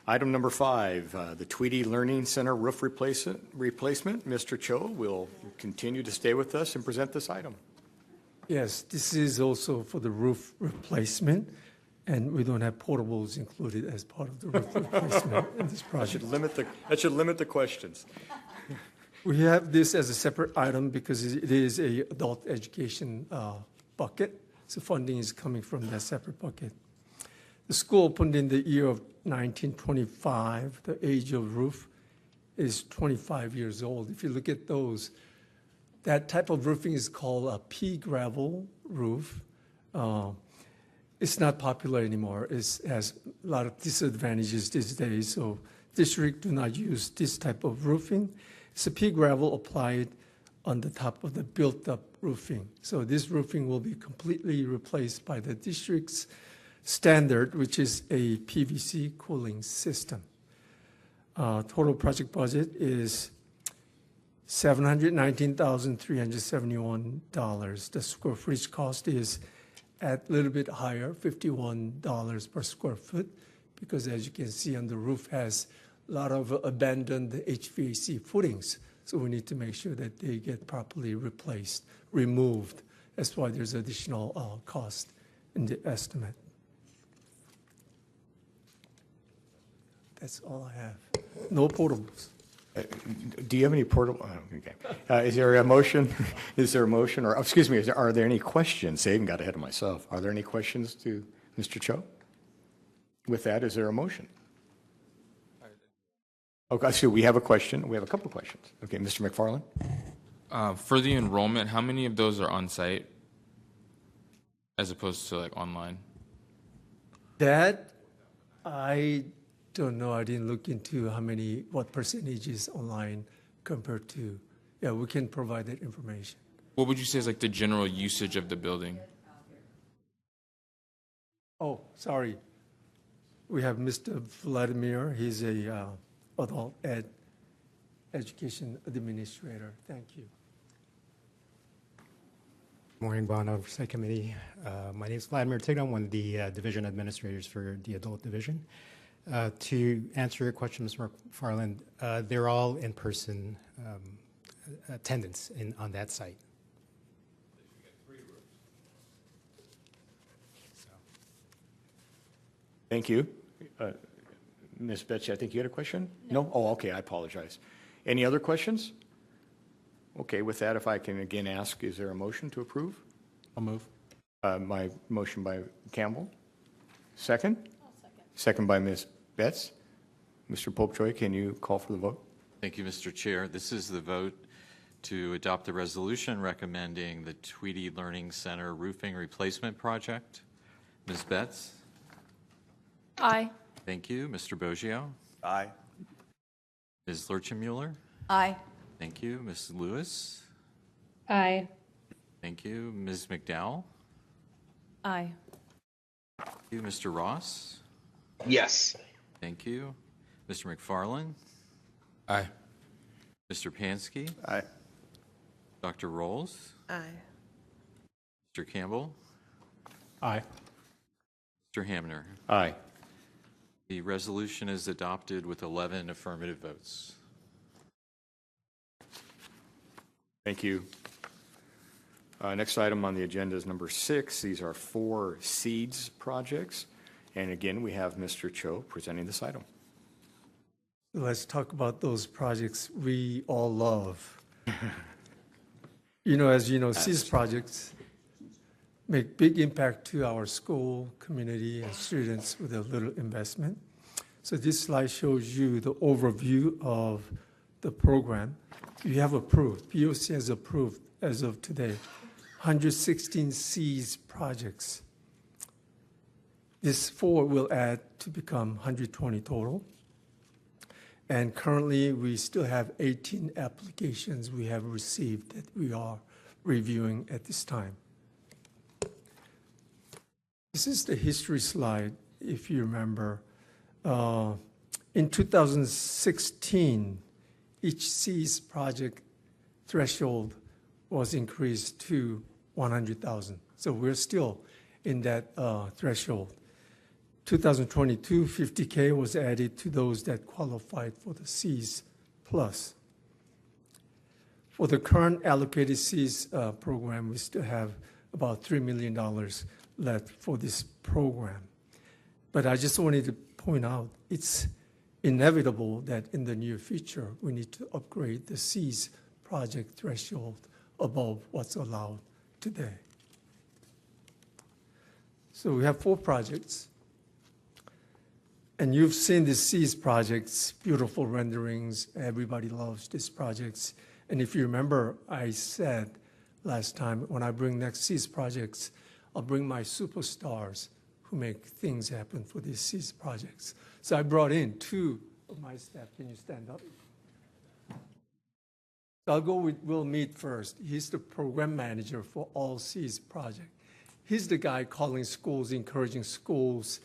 Item number 5, the Tweedy Learning Center roof replacement. Mr. Cho will continue to stay with us and present this item. Yes, this is also for the roof replacement, and we don't have portables included as part of the roof replacement in this project. That should limit the questions. We have this as a separate item because it is a adult education bucket, so funding is coming from that separate bucket. The school opened in the year of 1925. The age of roof is 25 years old. If you look at those, that type of roofing is called a pea gravel roof. It's not popular anymore. It has a lot of disadvantages these days, so districts do not use this type of roofing. It's a pea gravel applied on the top of the built-up roofing. So this roofing will be completely replaced by the district's standard, which is a PVC cooling system. Total project budget is $719,371. The square footage cost is a little bit higher, $51 per square foot, because as you can see on the roof has a lot of abandoned HVAC footings. So we need to make sure that they get properly removed. That's why there's additional cost in the estimate. That's all I have. No portables. Do you have any portable? Oh, okay. Is there a motion? Is there a motion? Or excuse me, are there any questions? I even got ahead of myself. Are there any questions to Mr. Cho? With that, is there a motion? Okay, so we have a question. We have a couple of questions. Okay, Mr. McFarland. For the enrollment, how many of those are on site as opposed to like online? That I don't know. I didn't look into what percentage is online compared to. Yeah, we can provide that information. What would you say is like the general usage of the building? Oh, sorry. We have Mr. Vladimir. He's a adult education administrator. Thank you. Morning, Bond Oversight Committee. My name is Vladimir Tignan. I'm one of the division administrators for the adult division. To answer your question, Mr. McFarland, they're all in-person attendance on that site. Thank you. Ms. Betsy, I think you had a question? No? Oh, okay, I apologize. Any other questions? Okay, with that, if I can again ask, is there a motion to approve? I'll move. My motion by Campbell. Second? I'll second. Second by Ms. Betts. Mr. Popejoy, can you call for the vote? Thank you, Mr. Chair. This is the vote to adopt the resolution recommending the Tweedy Learning Center roofing replacement project. Ms. Betts? Aye. Thank you. Mr. Boggio? Aye. Ms. Lurchenmuller? Aye. Thank you. Ms. Lewis? Aye. Thank you. Ms. McDowell? Aye. Thank you. Mr. Ross? Yes. Thank you. Mr. McFarland? Aye. Mr. Pansky? Aye. Dr. Rolls? Aye. Mr. Campbell? Aye. Mr. Hamner? Aye. The resolution is adopted with 11 affirmative votes. Thank you. Next item on the agenda is number 6. These are 4 SEEDS projects. And again, we have Mr. Cho presenting this item. Let's talk about those projects we all love. As you know, SEEDS projects make big impact to our school, community, and students with a little investment. So this slide shows you the overview of the program. You have approved, BOC has approved as of today, 116 SEEDS projects. This 4 will add to become 120 total. And currently, we still have 18 applications we have received that we are reviewing at this time. This is the history slide, if you remember. In 2016, each SEEDS project threshold was increased to 100,000. So we're still in that threshold. 2022, 50K was added to those that qualified for the Cs plus. For the current allocated Cs program, we still have about $3 million left for this program. But I just wanted to point out, it's inevitable that in the near future, we need to upgrade the Cs project threshold above what's allowed today. So we have 4 projects. And you've seen the Cs projects, beautiful renderings. Everybody loves these projects. And if you remember, I said last time, when I bring next Cs projects, I'll bring my superstars who make things happen for these Cs projects. So I brought in 2 of my staff. Can you stand up? I'll go with Will Mead first. He's the program manager for all Cs projects. He's the guy calling schools, encouraging schools,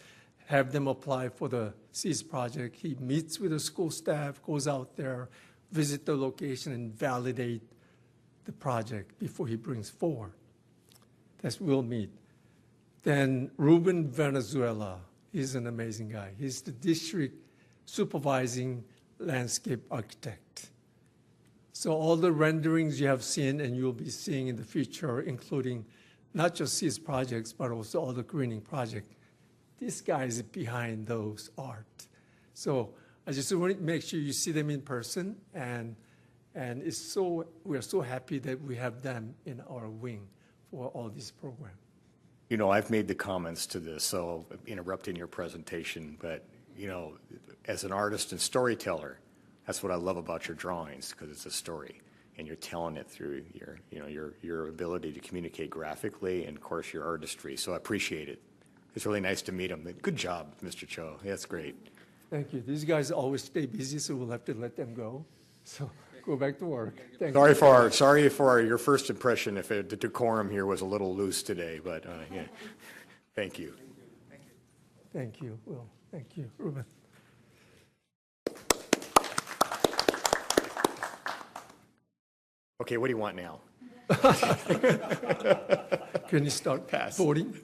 have them apply for the Cs project. He meets with the school staff, goes out there, visit the location, and validate the project before he brings forward. That's Will Mead. Then Ruben Venezuela, he's an amazing guy. He's the district supervising landscape architect. So all the renderings you have seen and you'll be seeing in the future, including not just Cs projects, but also all the greening projects, this guy is behind those art. So I just want to make sure you see them in person, and we're so happy that we have them in our wing for all these programs. You know, I've made the comments to this, so interrupting your presentation, but, you know, as an artist and storyteller, that's what I love about your drawings, because it's a story, and you're telling it through your ability to communicate graphically and, of course, your artistry. So I appreciate it. It's really nice to meet him. Good job, Mr. Cho. That's great. Thank you. These guys always stay busy, so we'll have to let them go. So go back to work. Thank you. Sorry for your first impression if the decorum here was a little loose today, but yeah. Thank you. Thank you, Will. Thank you, Ruben. Okay, what do you want now? Can you start voting?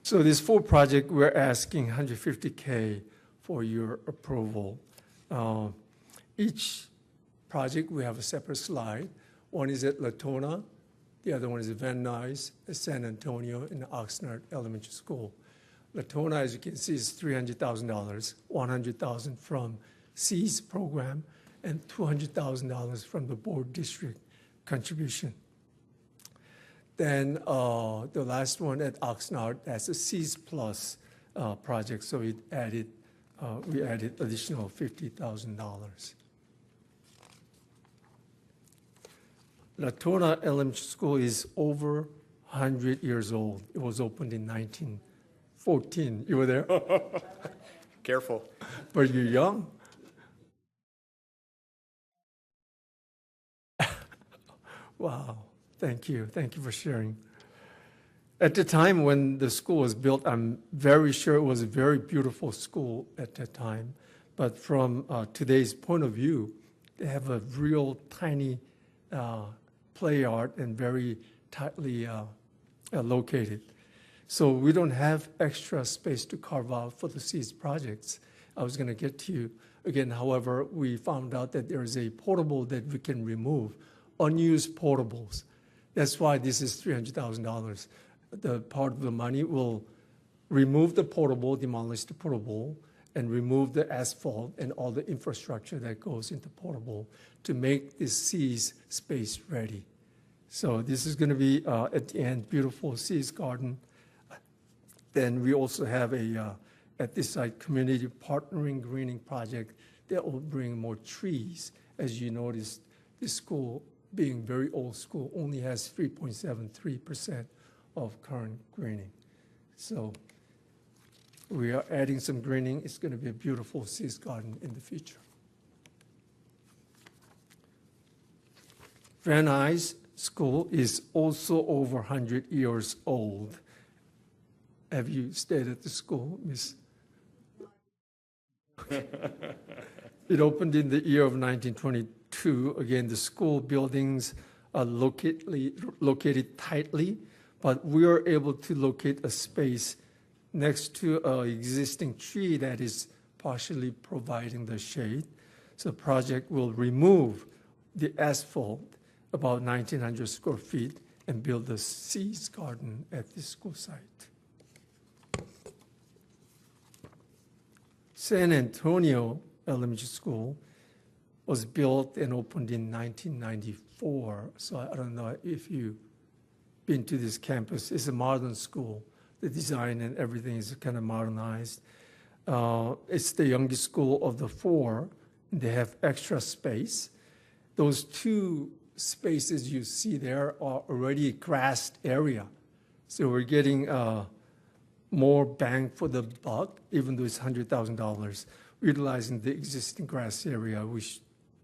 So these 4 projects, we're asking $150K for your approval. Each project, we have a separate slide. One is at Latona, the other one is at Van Nuys, at San Antonio, and Oxnard Elementary School. Latona, as you can see, is $300,000, $100,000 from C's program, and $200,000 from the board district contribution. Then the last one at Oxnard, that's a C's plus project, so we added additional $50,000. Latona Elementary School is over 100 years old. It was opened in 1914. You were there? Careful. But you're young. Wow. Thank you. Thank you for sharing. At the time when the school was built, I'm very sure it was a very beautiful school at that time. But from today's point of view, they have a real tiny play yard and very tightly located. So we don't have extra space to carve out for the C's projects. I was going to get to you again. However, we found out that there is a portable that we can remove, unused portables. That's why this is $300,000. The part of the money will remove the portable, demolish the portable, and remove the asphalt and all the infrastructure that goes into portable to make this C's space ready. So this is going to be, at the end, beautiful C's garden. Then we also have at this site, community partnering greening project that will bring more trees. As you notice, this school, being very old school, only has 3.73% of current greening. So we are adding some greening. It's going to be a beautiful C's garden in the future. Van Nuys School is also over 100 years old. Have you stayed at the school, Miss? It opened in the year of 1922. Again, the school buildings are located tightly, but we are able to locate a space next to an existing tree that is partially providing the shade. So the project will remove the asphalt, about 1,900 square feet, and build a seeds garden at the school site. San Antonio Elementary School was built and opened in 1994. So I don't know if you've been to this campus. It's a modern school. The design and everything is kind of modernized. It's the youngest school of the four. They have extra space. Those two spaces you see there are already grassed area. So we're getting more bang for the buck, even though it's $100,000, utilizing the existing grass area, which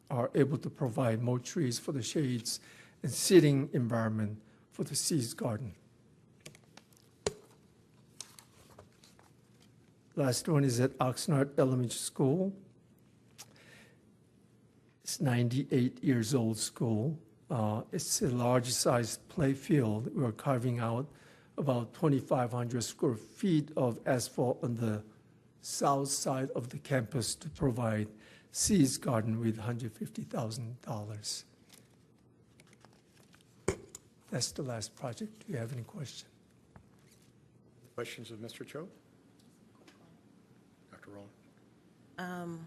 are able to provide more trees for the shades and sitting environment for the seeds garden. Last one is at Oxnard Elementary School. It's 98 years old school. It's a large sized play field. We're carving out about 2,500 square feet of asphalt on the south side of the campus to provide seeds garden with $150,000. That's the last project. Do you have any questions? Questions of Mr. Cho? Dr. Rowland?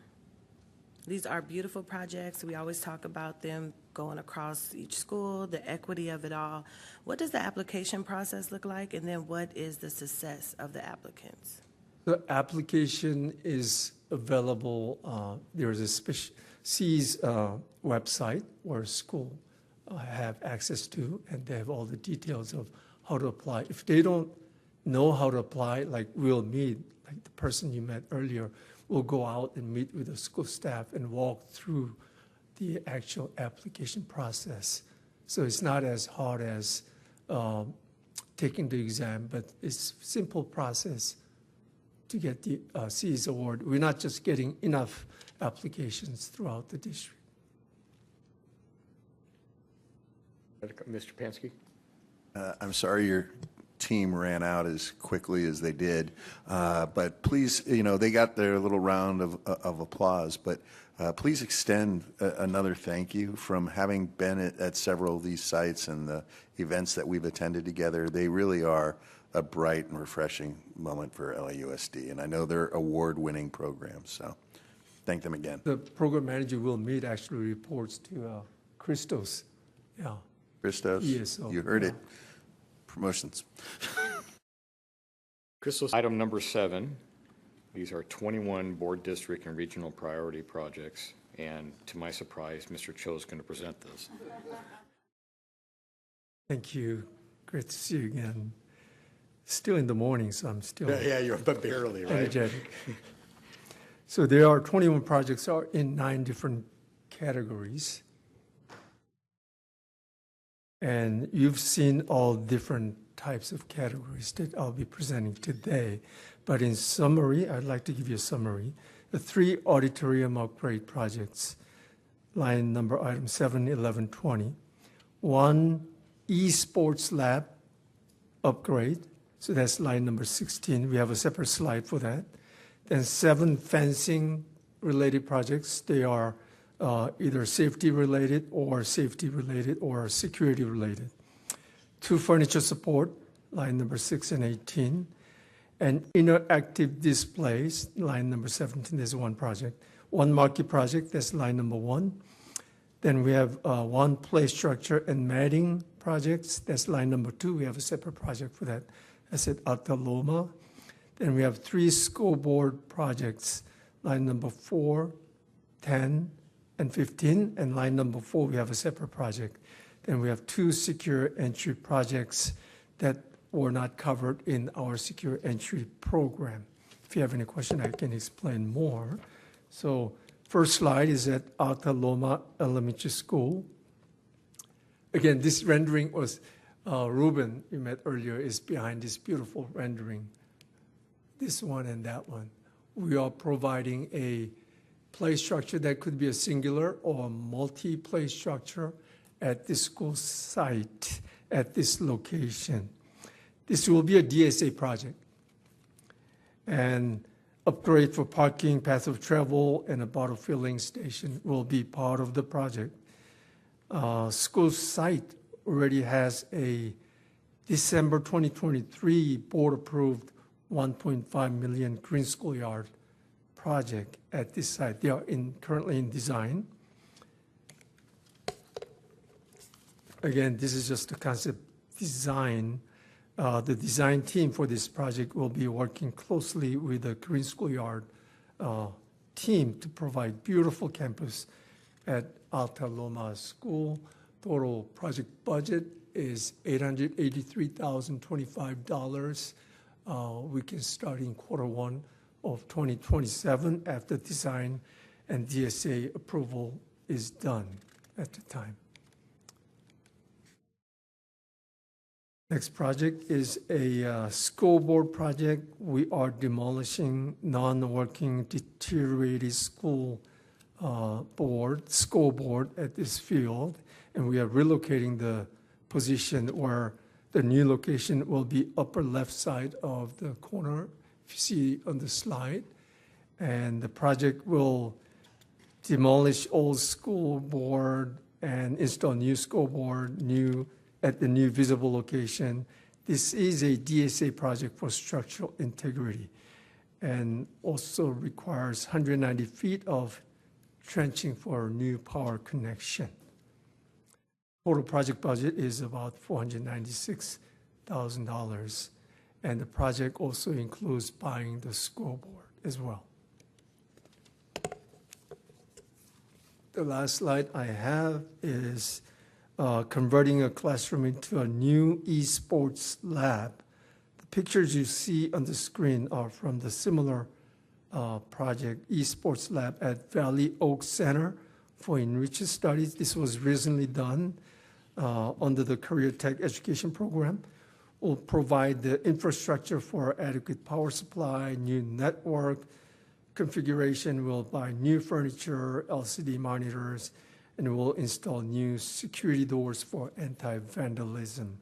These are beautiful projects. We always talk about them going across each school, the equity of it all. What does the application process look like, and then what is the success of the applicants? The application is available. There is a SEAS website where school have access to, and they have all the details of how to apply. If they don't know how to apply, like we'll meet, like the person you met earlier, we'll go out and meet with the school staff and walk through the actual application process. So it's not as hard as taking the exam, but it's a simple process to get the SEAS award. We're not just getting enough applications throughout the district. Mr. Pansky? I'm sorry your team ran out as quickly as they did, but please, they got their little round of applause, but please extend another thank you from having been at several of these sites and the events that we've attended together. They really are a bright and refreshing moment for LAUSD, and I know they're award-winning programs, so thank them again. The program manager will meet actually reports to Christos. Yeah. Christos, ESO, you heard it. Promotions. Crystal, item number 7. These are 21 board district and regional priority projects. And to my surprise, Mr. Cho is going to present this. Thank you. Great to see you again. Still in the morning, so I'm still Yeah, you're but barely, right? energetic. So there are 21 projects are in 9 different categories. And you've seen all different types of categories that I'll be presenting today. But in summary, I'd like to give you a summary. The 3 auditorium upgrade projects, line number item 7, 11, 20. 1 esports lab upgrade, so that's line number 16. We have a separate slide for that. Then 7 fencing related projects. They are either safety related or security related. 2 furniture support, line number 6 and 18. And interactive displays, line number 17, there's 1 project. 1 marquee project, that's line number 1. Then we have 1 play structure and matting projects, that's line number 2. We have a separate project for that. That's at Alta Loma. Then we have 3 school board projects, line number 4, 10, and 15, and line number 4, we have a separate project. Then we have 2 secure entry projects that were not covered in our secure entry program. If you have any question, I can explain more. So first slide is at Alta Loma Elementary School. Again, this rendering was Ruben, you met earlier, is behind this beautiful rendering. This one and that one. We are providing a play structure that could be a singular or multi-play structure at the school site at this location. This will be a DSA project. And upgrade for parking, path of travel, and a bottle filling station will be part of the project. School site already has a December 2023 board-approved 1.5 million green schoolyard project at this site. They are currently in design. Again, this is just a concept design. The design team for this project will be working closely with the green schoolyard team to provide beautiful campus at Alta Loma School. Total project budget is $883,025. We can start in Q1 of 2027 after design and DSA approval is done at the time. Next project is a school board project. We are demolishing non-working deteriorated school board at this field, and we are relocating the position where the new location will be upper left side of the corner, if you see on the slide. And the project will demolish old school board and install new school board at the new visible location. This is a DSA project for structural integrity and also requires 190 feet of trenching for new power connection. Total project budget is about $496,000, and the project also includes buying the school board as well. The last slide I have is converting a classroom into a new esports lab. The pictures you see on the screen are from the similar project, esports lab at Valley Oak Center for Enriched Studies. This was recently done under the Career Tech Education Program. Will provide the infrastructure for adequate power supply, new network configuration, will buy new furniture, LCD monitors, and will install new security doors for anti-vandalism.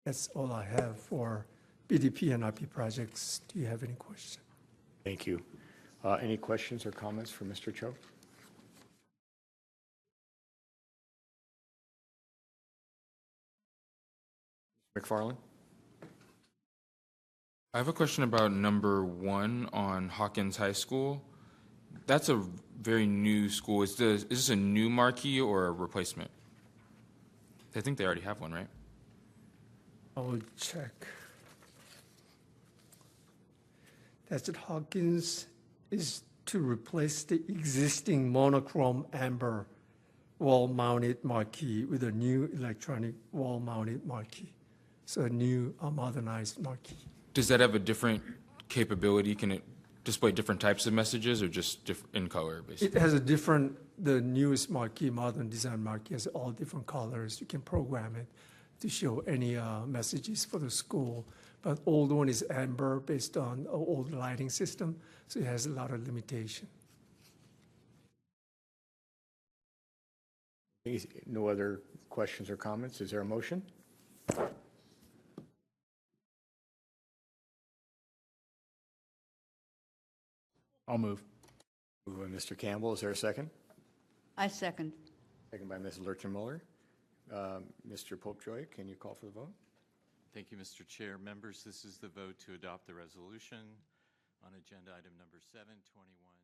That's all I have for BDP and IP projects. Do you have any questions? Thank you. Any questions or comments for Mr. Cho? McFarland? I have a question about number 1 on Hawkins High School. That's a very new school. Is this a new marquee or a replacement? I think they already have one, right? I will check. That's at Hawkins is to replace the existing monochrome amber wall-mounted marquee with a new electronic wall-mounted marquee. So a new modernized marquee. Does that have a different capability? Can it display different types of messages or just in color, basically? It has the newest marquee, modern design marquee, has all different colors. You can program it to show any messages for the school. But old one is amber based on an old lighting system, so it has a lot of limitation. No other questions or comments? Is there a motion? I'll move. Moved by Mr. Campbell. Is there a second? I second. Second by Ms. Lurchen-Muller. Mr. Popejoy, can you call for the vote? Thank you, Mr. Chair. Members, this is the vote to adopt the resolution on agenda item number 721.